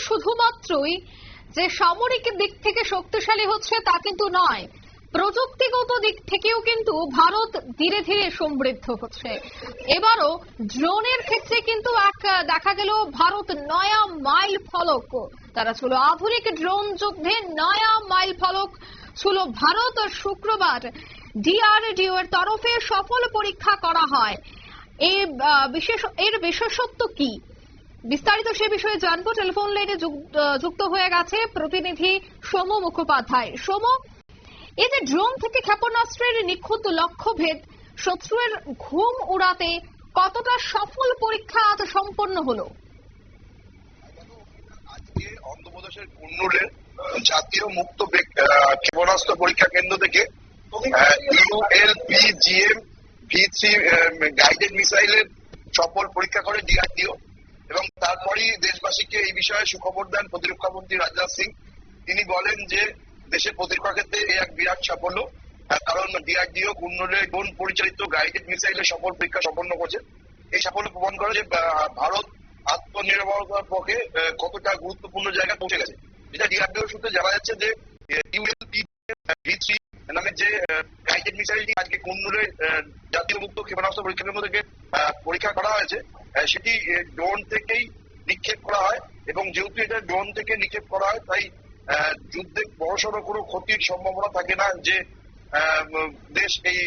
শুধুমাত্রই যে সামরিক দিক থেকে শক্তিশালী হচ্ছে তা কিন্তু নয়, প্রযুক্তিগত দিক থেকেও কিন্তু ভারত ধীরে ধীরে সমৃদ্ধ হচ্ছে। এবারও ড্রোনের ক্ষেত্রে কিন্তু দেখা গেল ভারত নয়া মাইল ফলক, তারা ছিল আধুনিক ড্রোন যুদ্ধে নয়া মাইল ফলক ছিল ভারত। শুক্রবার ডিআরডিও এর তরফে সফল পরীক্ষা করা হয়। এর বিশেষত্ব কি, বিস্তারিত সে বিষয়ে জানবো। টেলিফোন লাইনে যুক্ত হয়ে গেছে প্রতিনিধি সোম মুখোপাধ্যায়। সোম, এই যে ড্রোন থেকে ক্ষেপণাস্ত্রের নিখুঁত লক্ষ্যভেদ, শত্রুর ঘুম উড়াতে কতটা সফল পরীক্ষা আজ সম্পন্ন হলো? আজকে অন্ধ্রপ্রদেশের কুন্নুরের জাতীয় মুক্ত ক্ষেপণাস্ত্র পরীক্ষা কেন্দ্র থেকে ULPGM V3 গাইডেড মিসাইলের সফল পরীক্ষা করে ডিআরডিও, এবং তারপরই দেশবাসীকে এই বিষয়ে সুখবর দেন প্রতিরক্ষা মন্ত্রী রাজনাথ সিং। তিনি বলেন যে দেশের প্রতিরক্ষা ক্ষেত্রে এই এক বিরাট সাফল্য, কারণ ডিআরডিও কুন্নুরে ড্রোন পরিচালিত গাইডেড মিসাইলের সফল পরীক্ষা সম্পন্ন করছে। এই সাফল্য প্রমাণ করে যে ভারত আত্মনির্ভরতার পক্ষে কতটা গুরুত্বপূর্ণ জায়গায় পৌঁছে গেছে। যেটা ডিআরডিও সূত্রে জানা যাচ্ছে যে ULPGM-V3 নামে যে গাইডেড মিসাইলটি আজকে কুন্নুরের জাতীয় মুক্ত ক্ষেপণাস্ত্র পরীক্ষা কেন্দ্র থেকে পরীক্ষা করা হয়েছে, সেটি ড্রোন থেকেই নিক্ষেপ করা হয়, এবং যেহেতু এটা ড্রোন থেকে নিক্ষেপ করা হয় তাই যুদ্ধে বড়সড় কোনো ক্ষতির সম্ভাবনা থাকে না যে দেশ এই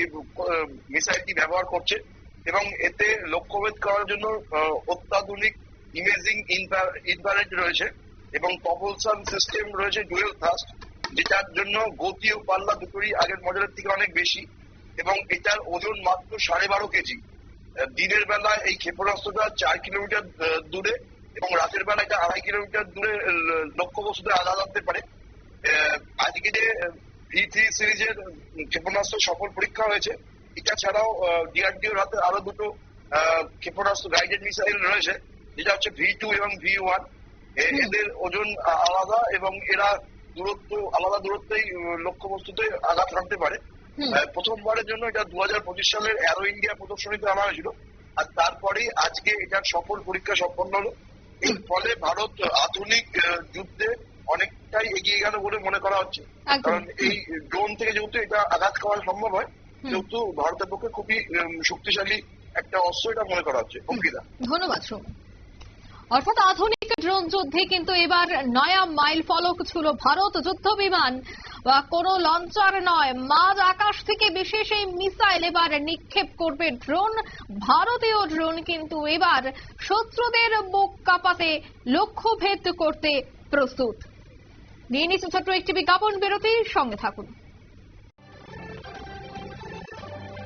মিসাইলটি ব্যবহার করছে। এবং এতে লক্ষ্যভেদ করার জন্য অত্যাধুনিক ইমেজিং ইনফ্রারেড রয়েছে এবং প্রপলশন সিস্টেম রয়েছে ডুয়েল থ্রাস্ট, যেটার জন্য গতি ও পাল্লা দুটোই আগের মডেলের থেকে অনেক বেশি, এবং এটার ওজন মাত্র 12.5 কেজি। দিনের বেলা এই ক্ষেপণাস্ত্রটা 4 কিলোমিটার দূরে এবং রাতের বেলা এটা 2.5 কিলোমিটার দূরে লক্ষ্যবস্তুতে আঘাত আনতে পারে। আজকে যে V3 সিরিজের ক্ষেপণাস্ত্র সফল পরীক্ষা হয়েছে, এটা ছাড়াও ডিআরডিওর হাতে আরো দুটো ক্ষেপণাস্ত্র গাইডেড মিসাইল রয়েছে, যেটা হচ্ছে V2 এবং V1। এদের ওজন আলাদা এবং এরা আলাদা দূরত্বেই লক্ষ্যবস্তুতে আঘাত হানতে পারে। প্রথমবারের জন্য এটা 2025 সালের অ্যারো ইন্ডিয়া প্রদর্শনীতে আনা হয়েছিল, আর তারপরেই আজকে এটার সফল পরীক্ষা সম্পন্ন হলো। এর ফলে ভারত আধুনিক যুদ্ধে অনেকটাই এগিয়ে গেল বলে মনে করা হচ্ছে, কারণ এই ড্রোন থেকে যেহেতু এটা আঘাত করা সম্ভব হয়, যেহেতু ভারতের পক্ষে খুবই শক্তিশালী একটা অস্ত্র এটা মনে করা হচ্ছে। ধন্যবাদ। অর্থাৎ আধুনিক ড্রোন যুদ্ধে কিন্তু এবার নয়া মাইল ফলক ছিল ভারত। যুদ্ধ বিমান বা কোনো লঞ্চার নয়, মাঝ আকাশ থেকে বিশেষ এই মিসাইল এবার নিক্ষেপ করবে ড্রোন। ভারতীয় ড্রোন কিন্তু এবার শত্রুদের বুক কাঁপাতে লক্ষ্যভেদ করতে প্রস্তুত। নিয়ে নিচ্ছে ছোট্ট একটি বিজ্ঞাপন বিরতি, সঙ্গে থাকুন।